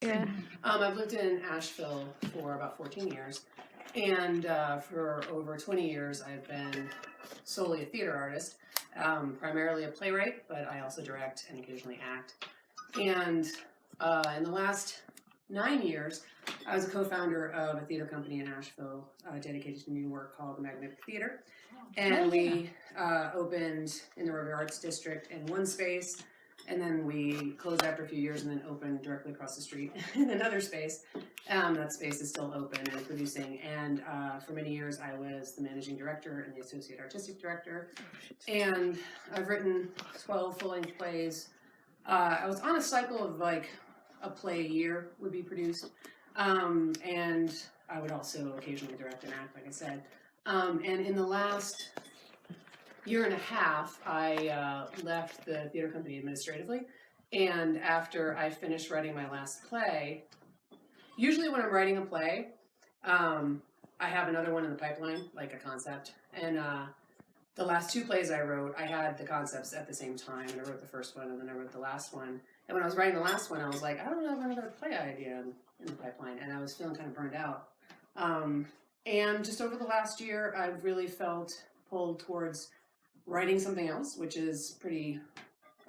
Yeah. I've lived in Asheville for about 14 years, and for over 20 years I've been solely a theater artist, primarily a playwright, but I also direct and occasionally act. And in the last 9 years, I was a co-founder of a theater company in Asheville dedicated to new work called the Magnetic Theater. And we opened in the River Arts District in one space, and then we closed after a few years and then opened directly across the street in another space. That space is still open and producing. And for many years, I was the managing director and the associate artistic director. And I've written 12 full-length plays. I was on a cycle of like a play a year would be produced. And I would also occasionally direct and act, like I said. And in the last year and a half, I left the theater company administratively. And after I finished writing my last play, usually when I'm writing a play, I have another one in the pipeline, like a concept. And the last two plays I wrote, I had the concepts at the same time. And I wrote the first one, and then I wrote the last one. And when I was writing the last one, I was like, I don't have another play idea in the pipeline. And I was feeling kind of burned out. And just over the last year, I've really felt pulled towards writing something else, which is pretty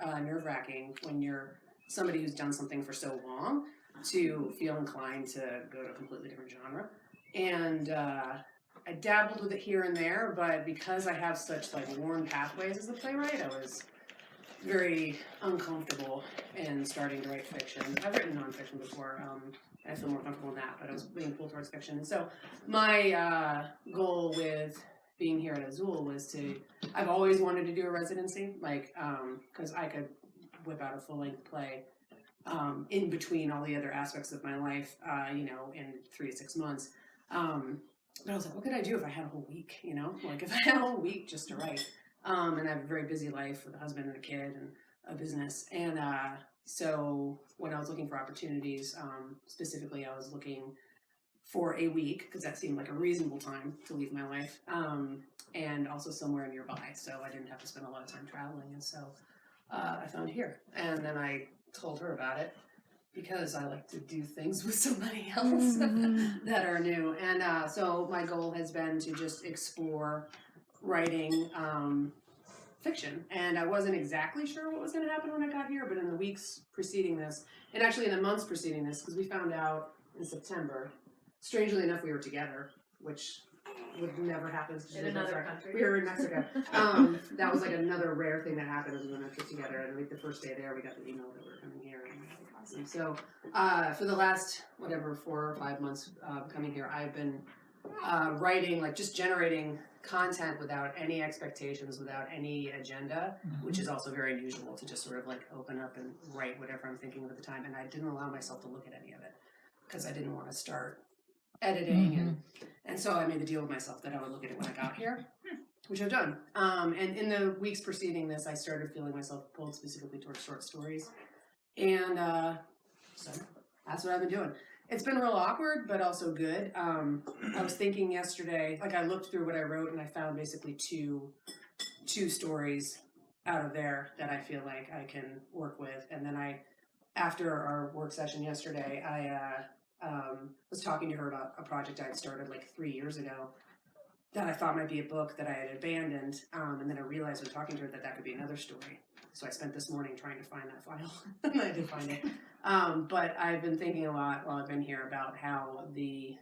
nerve-wracking when you're somebody who's done something for so long to feel inclined to go to a completely different genre. And I dabbled with it here and there, but because I have such like worn pathways as a playwright, I was very uncomfortable in starting to write fiction. I've written nonfiction before. I feel more comfortable in that, but I was being pulled towards fiction. And so my goal with being here at Azule was I've always wanted to do a residency, like, because I could whip out a full-length play in between all the other aspects of my life, in 3 to 6 months. But I was like, what could I do if I had a whole week, Like, if I had a whole week just to write. And I have a very busy life with a husband and a kid and a business. And so when I was looking for opportunities, specifically I was looking for a week, because that seemed like a reasonable time to leave my life, and also somewhere nearby, so I didn't have to spend a lot of time traveling. And so I found here, and then I told her about it, because I like to do things with somebody else that are new. And so my goal has been to just explore writing fiction. And I wasn't exactly sure what was going to happen when I got here, but in the weeks preceding this, and actually in the months preceding this, because we found out in September, strangely enough, we were together, which would never happen. In another country. We were in Mexico. That was like another rare thing that happened, was we went on a trip together, and like the first day there, we got the email that we were coming here, and it was like awesome. So for the last, 4 or 5 months coming here, I've been writing, like just generating content without any expectations, without any agenda, which is also very unusual, to just sort of like open up and write whatever I'm thinking of at the time. And I didn't allow myself to look at any of it, because I didn't want to start editing. And so I made the deal with myself that I would look at it when I got here, which I've done. And in the weeks preceding this, I started feeling myself pulled specifically towards short stories. And so that's what I've been doing. It's been real awkward, but also good. I was thinking yesterday, like I looked through what I wrote, and I found basically two stories out of there that I feel like I can work with. And then after our work session yesterday, I was talking to her about a project I had started like 3 years ago that I thought might be a book that I had abandoned. And then I realized when talking to her that could be another story. So I spent this morning trying to find that file, and I did find it. But I've been thinking a lot while I've been here about how the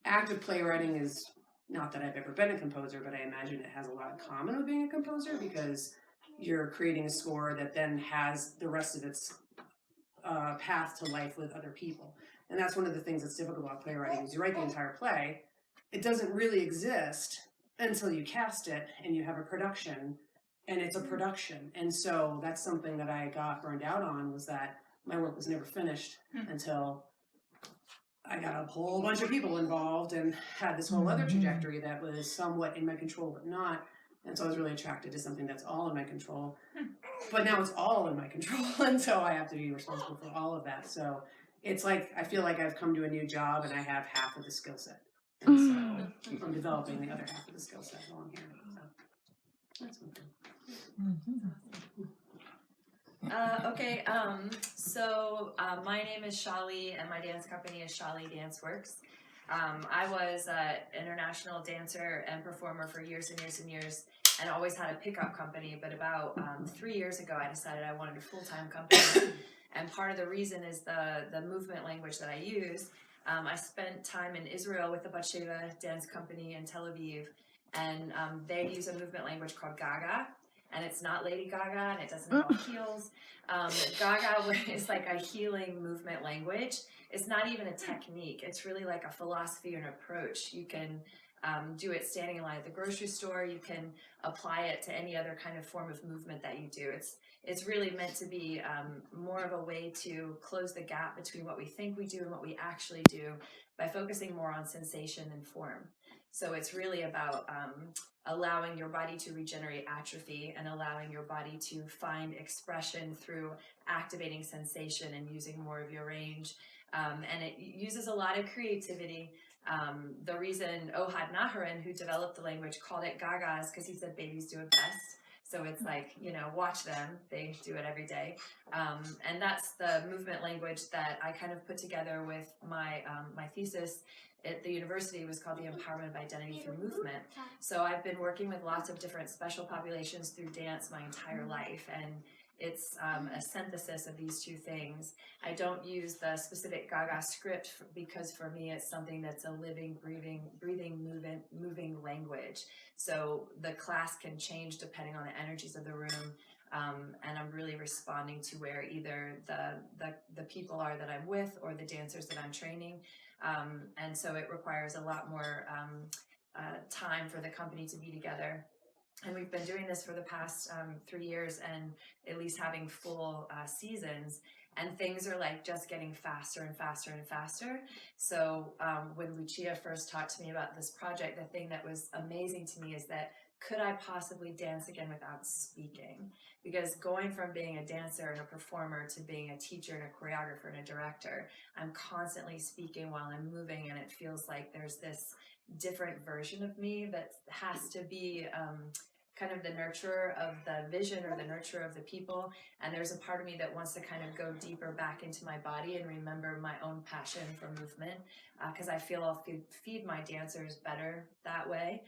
act of playwriting is, not that I've ever been a composer, but I imagine it has a lot in common with being a composer, because you're creating a score that then has the rest of its path to life with other people. And that's one of the things that's difficult about playwriting, is you write the entire play, it doesn't really exist until you cast it and you have a production, and it's a production. And so that's something that I got burned out on, was that my work was never finished until I got a whole bunch of people involved and had this whole other trajectory that was somewhat in my control but not. And so I was really attracted to something that's all in my control. But now it's all in my control, and so I have to be responsible for all of that. So it's like, I feel like I've come to a new job and I have half of the skill set. And so I'm developing the other half of the skill set while I'm here. So that's one thing. Okay, my name is ShaLeigh, and my dance company is ShaLeigh Dance Works. I was an international dancer and performer for years and years and years, and always had a pickup company. But about 3 years ago, I decided I wanted a full-time company. And part of the reason is the movement language that I use. I spent time in Israel with the Batsheva dance company in Tel Aviv, and they use a movement language called Gaga. And it's not Lady Gaga, and it doesn't involve heels. Gaga is like a healing movement language. It's not even a technique. It's really like a philosophy and approach. You can do it standing in line at the grocery store. You can apply it to any other kind of form of movement that you do. It's really meant to be more of a way to close the gap between what we think we do and what we actually do by focusing more on sensation than form. So it's really about allowing your body to regenerate atrophy and allowing your body to find expression through activating sensation and using more of your range. And it uses a lot of creativity. The reason Ohad Naharan, who developed the language, called it Gaga is because he said babies do it best. So it's like, watch them. They do it every day. And that's the movement language that I kind of put together with my thesis at the university. It was called the Empowerment of Identity Through Movement. So I've been working with lots of different special populations through dance my entire life, and it's a synthesis of these two things. I don't use the specific Gaga script because for me it's something that's a living, breathing, moving language. So the class can change depending on the energies of the room. And I'm really responding to where either the people are that I'm with or the dancers that I'm training. And so it requires a lot more time for the company to be together. And we've been doing this for the past 3 years, and at least having full seasons. And things are like just getting faster and faster and faster. So when Lucia first talked to me about this project, the thing that was amazing to me is that could I possibly dance again without speaking? Because going from being a dancer and a performer to being a teacher and a choreographer and a director, I'm constantly speaking while I'm moving, and it feels like there's this different version of me that has to be kind of the nurturer of the vision or the nurturer of the people. And there's a part of me that wants to kind of go deeper back into my body and remember my own passion for movement, because I feel I'll feed my dancers better that way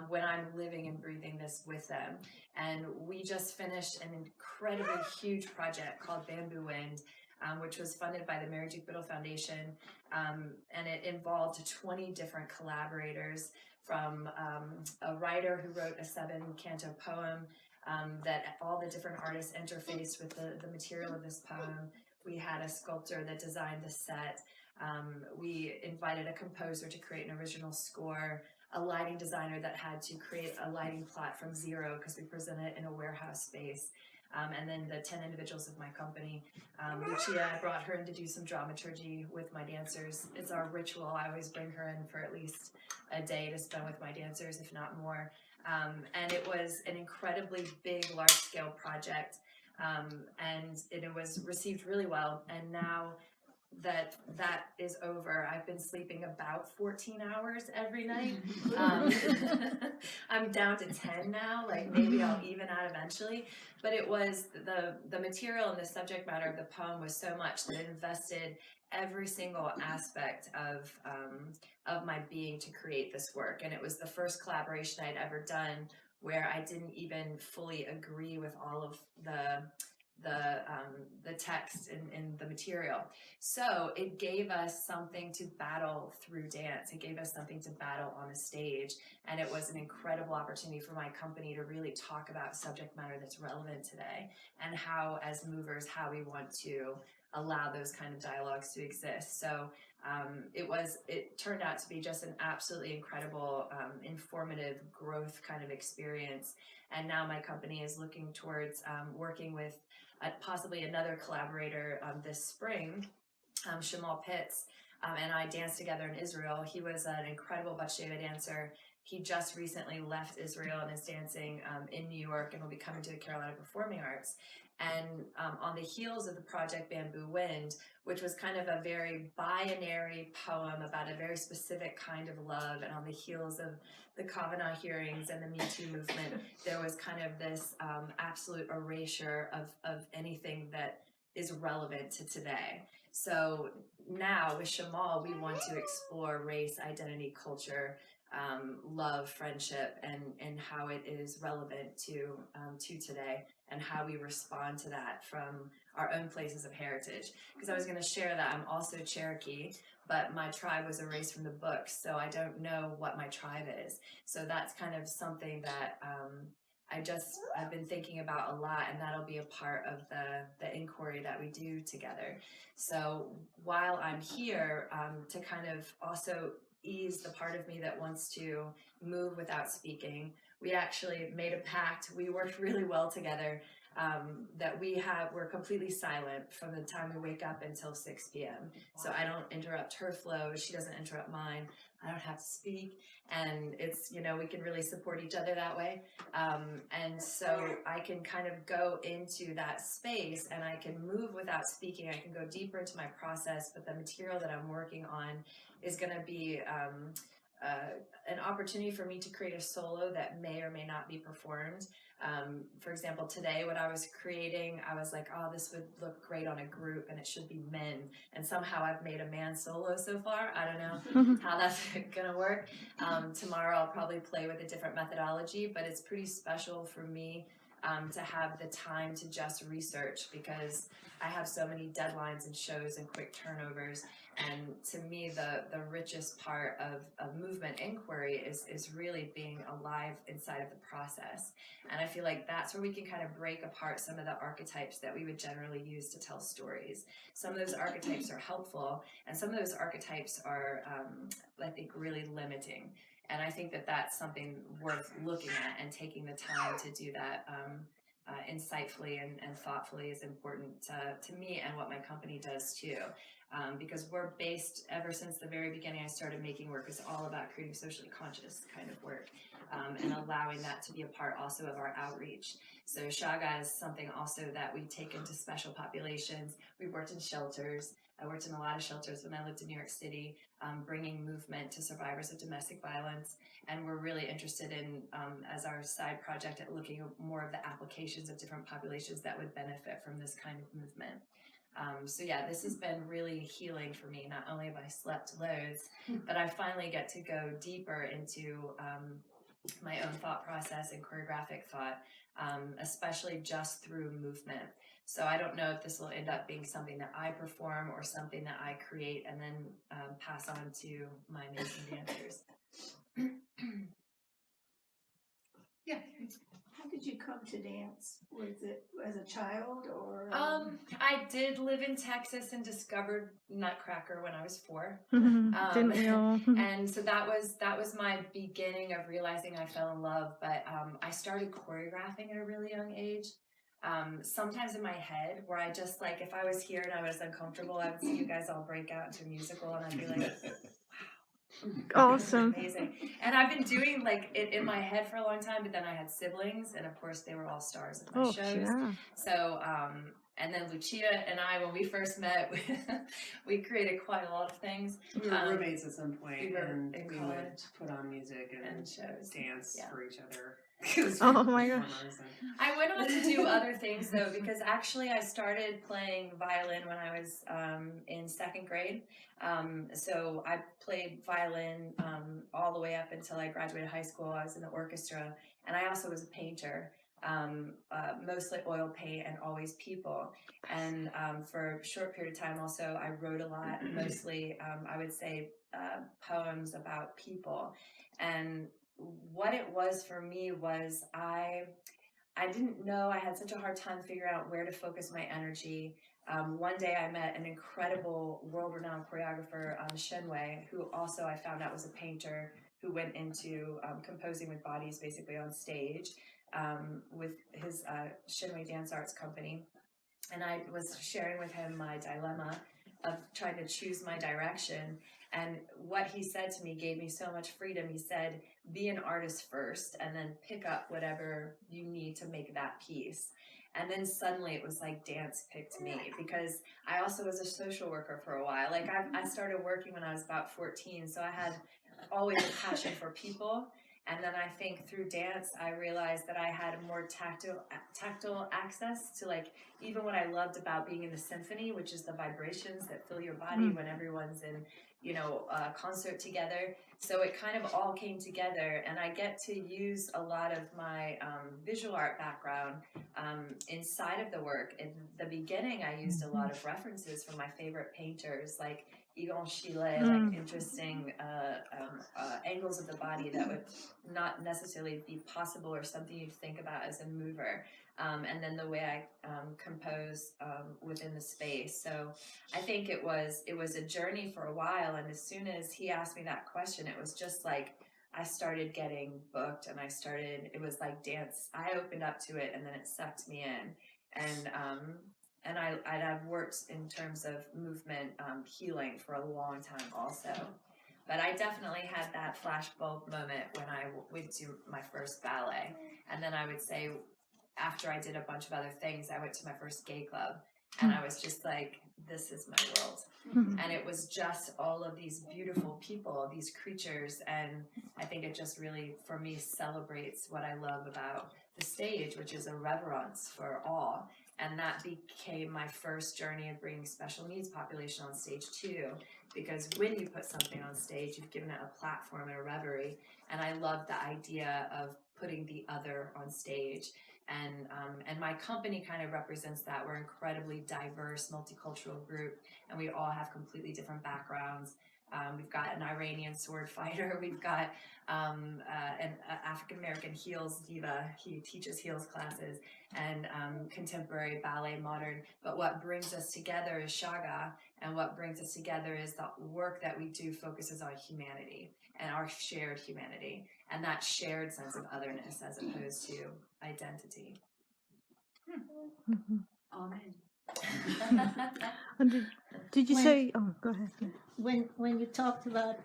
when I'm living and breathing this with them. And we just finished an incredibly huge project called Bamboo Wind, which was funded by the Mary Duke Biddle Foundation, and it involved 20 different collaborators, from a writer who wrote a 7-canto poem that all the different artists interfaced with the material of this poem. We had a sculptor that designed the set. We invited a composer to create an original score, a lighting designer that had to create a lighting plot from zero because we presented it in a warehouse space. And then the 10 individuals of my company. Lucia, I brought her in to do some dramaturgy with my dancers. It's our ritual. I always bring her in for at least a day to spend with my dancers, if not more. And it was an incredibly big, large-scale project, and it was received really well. And now that is over, I've been sleeping about 14 hours every night. I'm down to 10 now, like maybe I'll even out eventually. But it was the material and the subject matter of the poem was so much that it invested every single aspect of my being to create this work. And it was the first collaboration I'd ever done where I didn't even fully agree with all of the text and the material. So it gave us something to battle through dance. It gave us something to battle on the stage. And it was an incredible opportunity for my company to really talk about subject matter that's relevant today, and how, as movers, how we want to allow those kind of dialogues to exist. So it turned out to be just an absolutely incredible, informative growth kind of experience. And now my company is looking towards working with possibly another collaborator this spring, Shamal Pitts, and I danced together in Israel. He was an incredible Batsheva dancer. He just recently left Israel and is dancing in New York and will be coming to the Carolina Performing Arts. And on the heels of the project Bamboo Wind, which was kind of a very binary poem about a very specific kind of love, and on the heels of the Kavanaugh hearings and the Me Too movement, there was kind of this absolute erasure of anything that is relevant to today. So now with Shamal, we want to explore race, identity, culture, love, friendship, and how it is relevant to today, and how we respond to that from our own places of heritage. Because I was going to share that I'm also Cherokee, but my tribe was erased from the book, so I don't know what my tribe is. So that's kind of something that I've been thinking about a lot, and that'll be a part of the inquiry that we do together. So while I'm here, to kind of also ease the part of me that wants to move without speaking, we actually made a pact. We worked really well together, that we're completely silent from the time we wake up until 6 p.m. So I don't interrupt her flow. She doesn't interrupt mine. I don't have to speak. And it's, we can really support each other that way. And so I can kind of go into that space and I can move without speaking. I can go deeper into my process, but the material that I'm working on is going to be an opportunity for me to create a solo that may or may not be performed. For example, today, what I was creating, I was like, oh, this would look great on a group and it should be men. And somehow I've made a man solo so far. I don't know how that's going to work. Tomorrow I'll probably play with a different methodology, but it's pretty special for me to have the time to just research, because I have so many deadlines and shows and quick turnovers. And to me, the richest part of movement inquiry is really being alive inside of the process. And I feel like that's where we can kind of break apart some of the archetypes that we would generally use to tell stories. Some of those archetypes are helpful, and some of those archetypes are, I think, really limiting. And I think that that's something worth looking at, and taking the time to do that insightfully and thoughtfully is important to me, and what my company does too. Because we're based, ever since the very beginning I started making work, is all about creating socially conscious kind of work, and allowing that to be a part also of our outreach. So Shaga is something also that we take into special populations. We've worked in shelters. I worked in a lot of shelters when I lived in New York City, bringing movement to survivors of domestic violence. And we're really interested in, as our side project, at looking at more of the applications of different populations that would benefit from this kind of movement. So yeah, this has been really healing for me. Not only have I slept loads, but I finally get to go deeper into my own thought process and choreographic thought, especially just through movement. So I don't know if this will end up being something that I perform or something that I create and then pass on to my amazing dancers. Yeah. How did you come to dance? Was it as a child or? I did live in Texas and discovered Nutcracker when I was 4. Didn't we all? And so that was my beginning of realizing I fell in love. But I started choreographing at a really young age. Sometimes in my head, where I just, like, if I was here and I was uncomfortable, I would see you guys all break out into a musical, and I'd be like, Awesome. amazing. And I've been doing like it in my head for a long time, but then I had siblings, and of course they were all stars of my shows. Yeah. So and then Lucia and I, when we first met, we created quite a lot of things. We were roommates at some point, we were and in we college. would put on music and shows, dance yeah. for each other. Oh my gosh. I went on to do other things though, because actually I started playing violin when I was in 2nd grade. So I played violin all the way up until I graduated high school. I was in the orchestra, and I also was a painter, mostly oil paint and always people. And for a short period of time also I wrote a lot, mostly I would say poems about people. And what it was for me was I didn't know, I had such a hard time figuring out where to focus my energy. One day I met an incredible world-renowned choreographer, ShaLeigh, who also I found out was a painter who went into composing with bodies basically on stage with his ShaLeigh Dance Arts company. And I was sharing with him my dilemma of trying to choose my direction. And what he said to me gave me so much freedom. He said, be an artist first, and then pick up whatever you need to make that piece. And then suddenly it was like dance picked me, because I also was a social worker for a while. Like I started working when I was about 14, so I had always a passion for people. And then I think through dance, I realized that I had more tactile access to, like, even what I loved about being in the symphony, which is the vibrations that fill your body when everyone's in, you know, concert together. So it kind of all came together, and I get to use a lot of my visual art background inside of the work. In the beginning, I used a lot of references from my favorite painters, like ShaLeigh, like interesting angles of the body that would not necessarily be possible or something you'd think about as a mover. And then the way I compose within the space. So I think it was a journey for a while. And as soon as he asked me that question, it was just like I started getting booked, and it was like dance. I opened up to it, and then it sucked me in. And I've worked in terms of movement healing for a long time also. But I definitely had that flashbulb moment when I would do my first ballet. And then I would say, after I did a bunch of other things, I went to my first gay club. And I was just like, this is my world. And it was just all of these beautiful people, these creatures. And I think it just really, for me, celebrates what I love about the stage, which is a reverence for all. And that became my first journey of bringing special needs population on stage too. Because when you put something on stage, you've given it a platform and a reverie. And I love the idea of putting the other on stage. And my company kind of represents that. We're an incredibly diverse, multicultural group, and we all have completely different backgrounds. We've got an Iranian sword fighter. We've got an African-American heels diva. He teaches heels classes, and contemporary ballet, modern. But what brings us together is Shaga, and what brings us together is the work that we do focuses on humanity and our shared humanity, and that shared sense of otherness as opposed to identity. Amen. Did you say? Oh, go ahead. When you talked about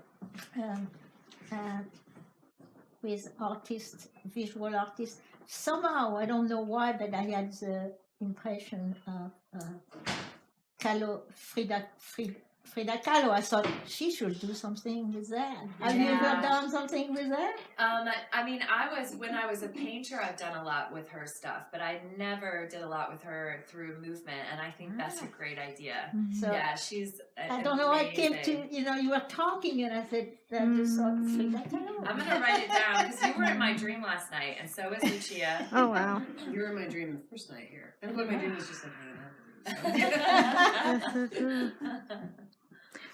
with artists, visual artists, somehow I don't know why, but I had the impression of Frida Kahlo. I thought she should do something with that. Have you ever done something with that? I mean, when I was a painter, I've done a lot with her stuff, but I never did a lot with her through movement, and I think that's a great idea. So Yeah, she's I don't know. I came to, you were talking, and I said, I just thought Frida Kahlo. I'm gonna write it down, because you were in my dream last night, and so was Lucia. Oh wow. You were in my dream the first night here. And my dream was just like hanging out with you. That's so true.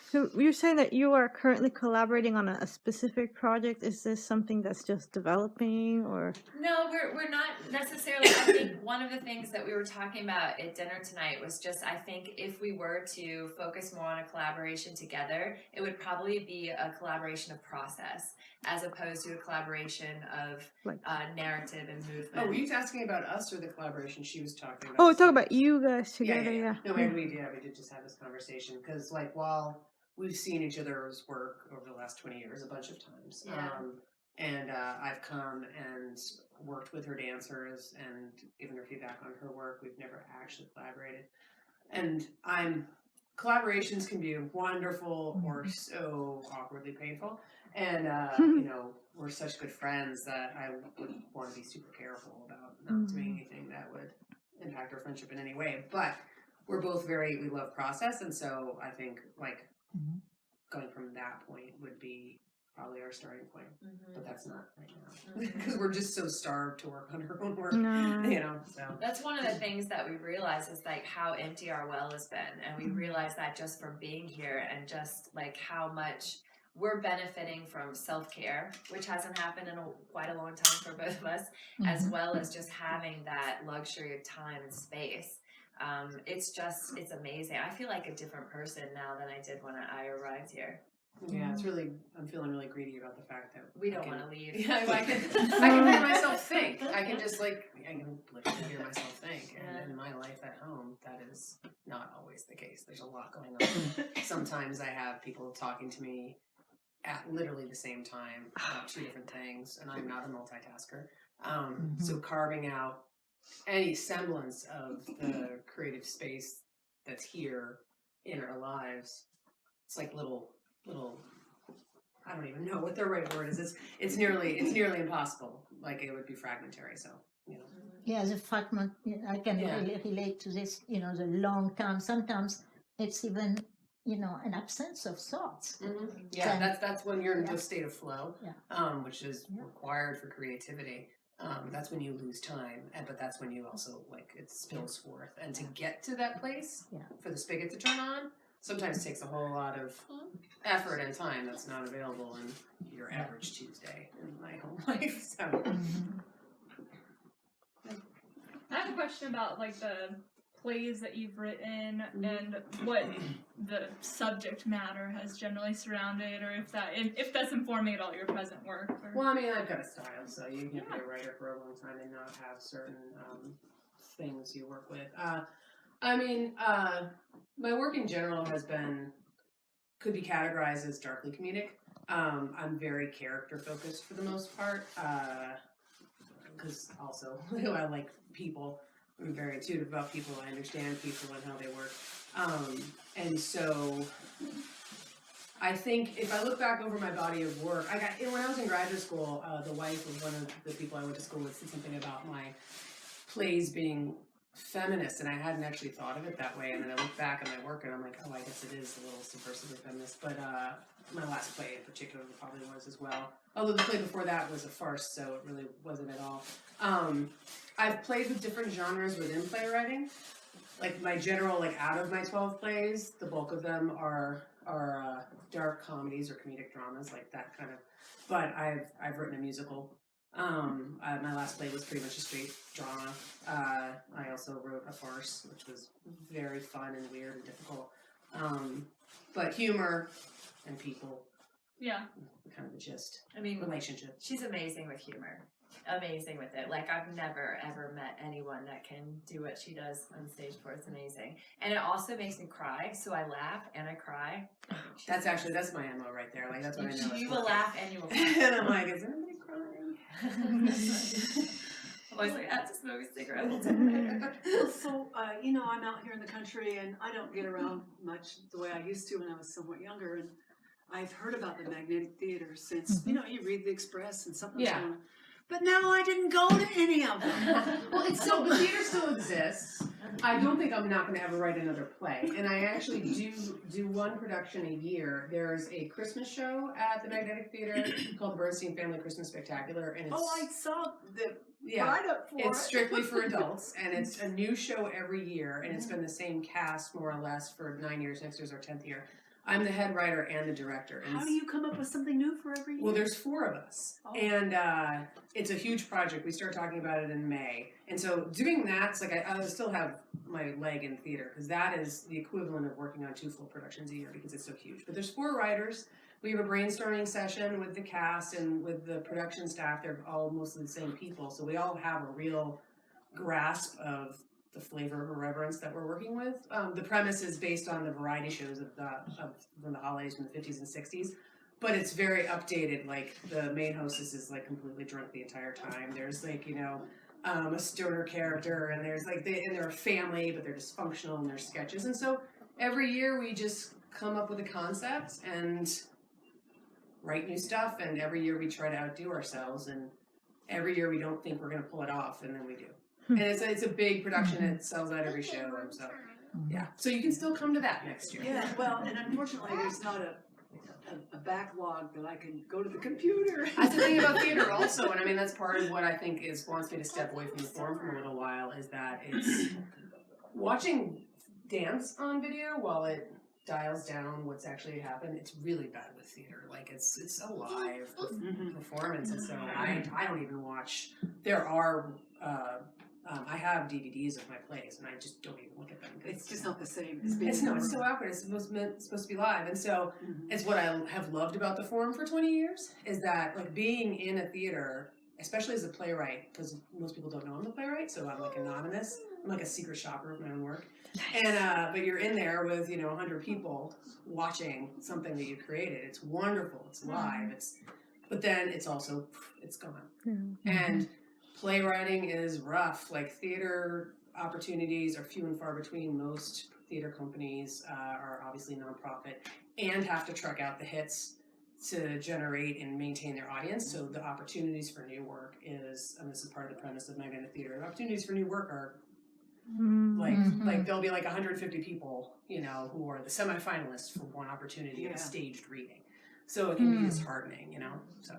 So you're saying that you are currently collaborating on a specific project. Is this something that's just developing, or? No, we're not necessarily. I think one of the things that we were talking about at dinner tonight was just, I think if we were to focus more on a collaboration together, it would probably be a collaboration of process as opposed to a collaboration of narrative and movement. Oh, were you asking about us or the collaboration she was talking about? Oh, talk about you guys together. Yeah. Yeah. No, we did just have this conversation, because like while we've seen each other's work over the last 20 years a bunch of times. Yeah. And I've come and worked with her dancers and given her feedback on her work. We've never actually collaborated. And collaborations can be wonderful or so awkwardly painful. And, we're such good friends that I would want to be super careful about not doing anything that would impact our friendship in any way. But we're both we love process. And so I think going from that point would be probably our starting point, but that's not right now because we're just so starved to work on our own work, so. That's one of the things that we realize is like how empty our well has been, and we realize that just from being here, and just like how much we're benefiting from self-care, which hasn't happened in quite a long time for both of us, as well as just having that luxury of time and space. It's amazing. I feel like a different person now than I did when I arrived here. Yeah, I'm feeling really greedy about the fact that we don't want to leave. Yeah, I can hear myself think. I can literally hear myself think. And in my life at home, that is not always the case. There's a lot going on. Sometimes I have people talking to me at literally the same time about two different things, and I'm not a multitasker. So carving out any semblance of the creative space that's here in our lives. It's like little I don't even know what the right word is. It's nearly impossible. Like it would be fragmentary. So Yeah, the fragment, I can Yeah. really relate to this, the long time. Sometimes it's even, an absence of thoughts. Yeah, Then- that's when you're in Yeah. the state of flow, which is Yeah. required for creativity. That's when you lose time, but that's when you also it spills forth. And to get to that place, Yeah. for the spigot to turn on, sometimes takes a whole lot of effort and time that's not available in your average Tuesday in my home life. So. Mhm. I have a question about like the plays that you've written and what the subject matter has generally surrounded, or if that's informing at all your present work. Or... Well, I mean, I've got a style, so you can be a writer for a long time and not have certain things you work with. My work in general could be categorized as darkly comedic. I'm very character focused for the most part, because also I like people. I'm very intuitive about people. I understand people and how they work. And so I think if I look back over my body of work, when I was in graduate school, the wife of one of the people I went to school with said something about my plays being feminist, and I hadn't actually thought of it that way. And then I look back at my work and I'm like, oh, I guess it is a little subversively feminist. But my last play in particular probably was as well. Although the play before that was a farce, so it really wasn't at all. I've played with different genres within playwriting. Like my general, out of my 12 plays, the bulk of them are dark comedies or comedic dramas, like that kind of. But I've written a musical. My last play was pretty much a straight drama. I also wrote a farce, which was very fun and weird and difficult. But humor and people, Yeah. kind of the gist. I mean, Relationship. she's amazing with humor. Amazing with it. Like I've never ever met anyone that can do what she does on stage for. It's amazing, and it also makes me cry. So I laugh and I cry. That's my MO right there. Like that's what I know. You will laugh and you will cry. And I'm like, is anybody crying? I'm always like, I have to smoke a cigarette. Well, so, I'm out here in the country and I don't get around much the way I used to when I was somewhat younger. And I've heard about the Magnetic Theater since, you read the Express and something's Yeah. going on. But now I didn't go to any of them. Well, the theater still exists. I don't think I'm not going to ever write another play, and I actually do one production a year. There's a Christmas show at the Magnetic Theater called the Bernstein Family Christmas Spectacular, and it's I saw the yeah, write-up for it's it. strictly for adults, and it's a new show every year, and it's been the same cast more or less for 9 years. Next year's our 10th year. I'm the head writer and the director. And How do you come up with something new for every year? Well, there's 4 of us, Oh. and it's a huge project. We start talking about it in May, and so doing that's like I still have my leg in theater because that is the equivalent of working on 2 full productions a year because it's so huge. But there's 4 writers. We have a brainstorming session with the cast and with the production staff. They're all mostly the same people, so we all have a real grasp of the flavor of irreverence that we're working with. The premise is based on the variety shows from the holidays from the 50s and 60s, but it's very updated. Like the main hostess is like completely drunk the entire time. There's a stoner character, and there's they're a family, but they're dysfunctional in their sketches. And so every year we just come up with a concept and write new stuff, and every year we try to outdo ourselves, and every year we don't think we're going to pull it off, and then we do. And it's a big production. It sells out every show, and so yeah. So you can still come to that next year. Yeah, well, and unfortunately, there's not a backlog that I can go to the computer. That's the thing about theater also, and I mean that's part of what I think wants me to step away from the form for a little while, is that it's watching dance on video while it dials down what's actually happened. It's really bad with theater. Like it's a live performance, and so I don't even watch. There are I have DVDs of my plays, and I just don't even look at them. It's just not the same as being. It's not. It's so awkward. It's supposed to be live, and so it's what I have loved about the form for 20 years is that being in a theater, especially as a playwright, because most people don't know I'm a playwright, so I'm anonymous. I'm like a secret shopper of my own work, and but you're in there with 100 people watching something that you created. It's wonderful. It's live. But then it's also it's gone, and playwriting is rough. Like theater opportunities are few and far between. Most theater companies are obviously nonprofit and have to truck out the hits to generate and maintain their audience. So the opportunities for new work is, and this is part of the premise of Magnetic Theater, opportunities for new work are like there'll be like 150 people, you know, who are the semifinalists for one opportunity of a staged reading. So it can be disheartening, you know. So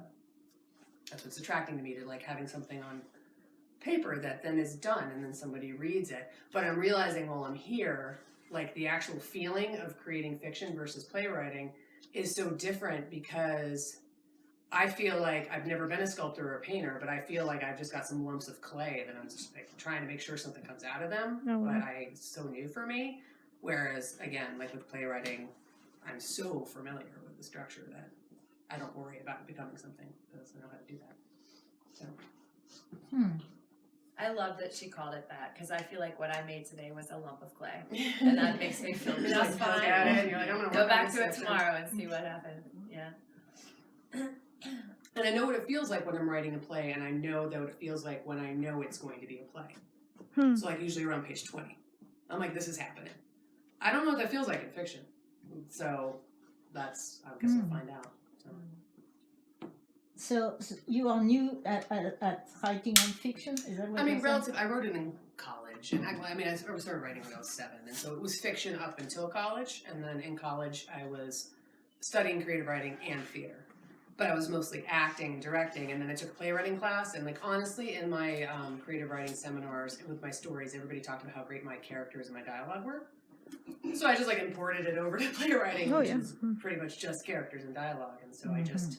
that's what's attracting to me, to like having something on paper that then is done and then somebody reads it. But I'm realizing while I'm here, like the actual feeling of creating fiction versus playwriting is so different, because I feel like I've never been a sculptor or a painter, but I feel like I've just got some lumps of clay that I'm just like trying to make sure something comes out of them. Oh, wow. But it's so new for me. Whereas again, like with playwriting, I'm so familiar with the structure that I don't worry about becoming something, because I know how to do that. So. I love that she called it that, because I feel like what I made today was a lump of clay, and that makes me feel just Like, fine. look at it, and you're like, I'm gonna Go work on back this to it section. tomorrow and see what happened. Yeah. And I know what it feels like when I'm writing a play, and I know that what it feels like when I know it's going to be a play. So like usually around page 20, I'm like, this is happening. I don't know what that feels like in fiction. So that's, I guess I'll find out. So. So you are new at writing non-fiction? Is that what I mean, you're saying? relative. I wrote it in college, and I started writing when I was 7, and so it was fiction up until college. And then in college, I was studying creative writing and theater, but I was mostly acting and directing. And then I took a playwriting class, and like honestly, in my creative writing seminars and with my stories, everybody talked about how great my characters and my dialogue were. So I just like imported it over to playwriting, which is pretty much just characters and dialogue. And so I just.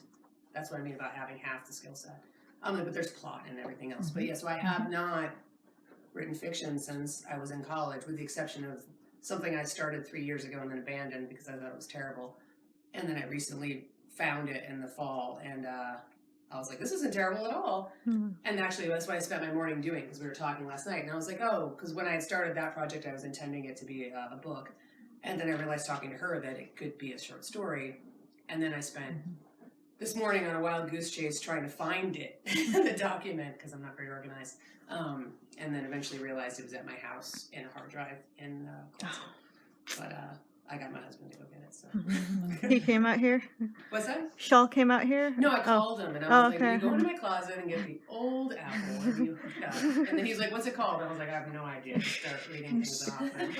That's what I mean about having half the skill set. But there's plot and everything else. But yeah, so I have not written fiction since I was in college, with the exception of something I started 3 years ago and then abandoned because I thought it was terrible. And then I recently found it in the fall, and I was like, this isn't terrible at all. And actually, that's what I spent my morning doing, because we were talking last night. And I was like, oh, because when I had started that project, I was intending it to be a book. And then I realized talking to her that it could be a short story. And then I spent this morning on a wild goose chase trying to find it, the document, because I'm not very organized. And then eventually realized it was at my house in a hard drive in closet. But I got my husband to go get it. So. He came out here? What's that? Shaul came out here? No, I called him, and I was like, okay. "Will you go into my closet and get the old apple and you hook it up?" And then he's like, "What's it called?" And I was like, "I have no idea." Just start reading things off. And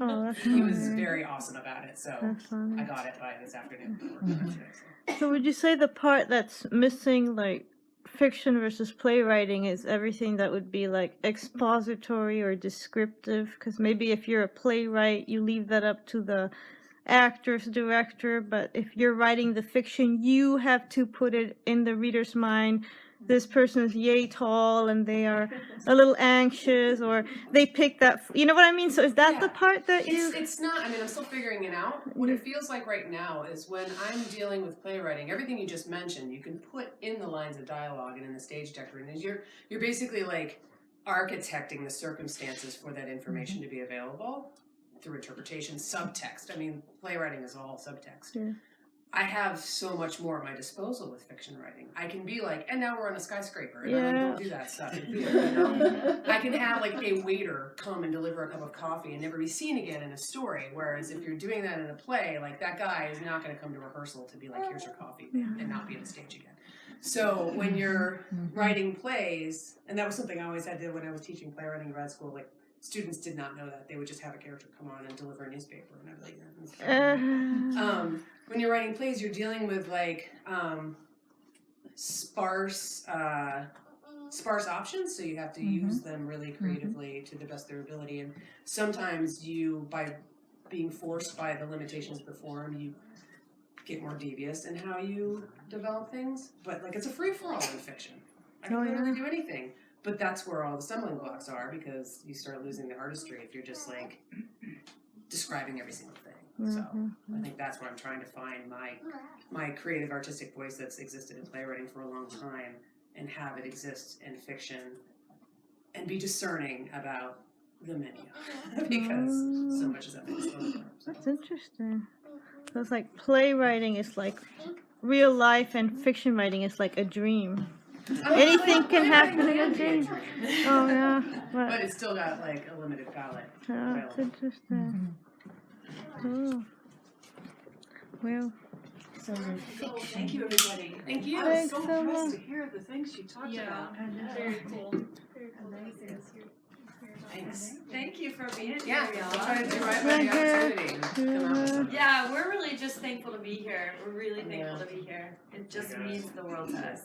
Oh, that's he was funny. very awesome about it, so That's funny. I got it by this afternoon. Working on it today, so. So would you say the part that's missing, like fiction versus playwriting, is everything that would be like expository or descriptive? Because maybe if you're a playwright, you leave that up to the actress, director, but if you're writing the fiction, you have to put it in the reader's mind. This person is yay tall and they are a little anxious, or they pick that, you know what I mean? So is that the part that you... It's not, I mean, I'm still figuring it out. What it feels like right now is when I'm dealing with playwriting, everything you just mentioned, you can put in the lines of dialogue and in the stage decoration. And you're basically like architecting the circumstances for that information to be available through interpretation, subtext. I mean, playwriting is all subtext. Yeah. I have so much more at my disposal with fiction writing. I can be like, and now we're on a skyscraper, and I'm like, don't do that stuff in theater, you know? I can have like a waiter come and deliver a cup of coffee and never be seen again in a story. Whereas if you're doing that in a play, like that guy is not going to come to rehearsal to be like, here's your coffee, and not be on stage again. So when you're writing plays, and that was something I always had to do when I was teaching playwriting in grad school, like students did not know that. They would just have a character come on and deliver a newspaper, and I'd be like, when you're writing plays, you're dealing with like sparse options, so you have to use them really creatively to the best of their ability. And sometimes you, by being forced by the limitations of the form, you get more devious in how you develop things. But like it's a free for all in fiction. I can literally do anything. But that's where all the stumbling blocks are, because you start losing the artistry if you're just like describing every single thing. So I think that's where I'm trying to find my creative artistic voice that's existed in playwriting for a long time, and have it exist in fiction, and be discerning about the menu because so much is that makes it. That's interesting. So it's like playwriting is like real life, and fiction writing is like a dream. Anything can happen in a dream. Oh yeah, But it's still got like a limited palette. yeah, it's interesting. Oh. Well, So the Oh, fiction. thank you, everybody. Thank you. I was Thanks so so impressed much. to hear the things you talked Yeah, about. very cool. Very cool. Thanks. Thank you for being Yeah, here, we'll try y'all. to do right by the opportunity. Come out with something. Yeah, we're really just thankful to be here. We're really thankful to be here. It just means the world to us.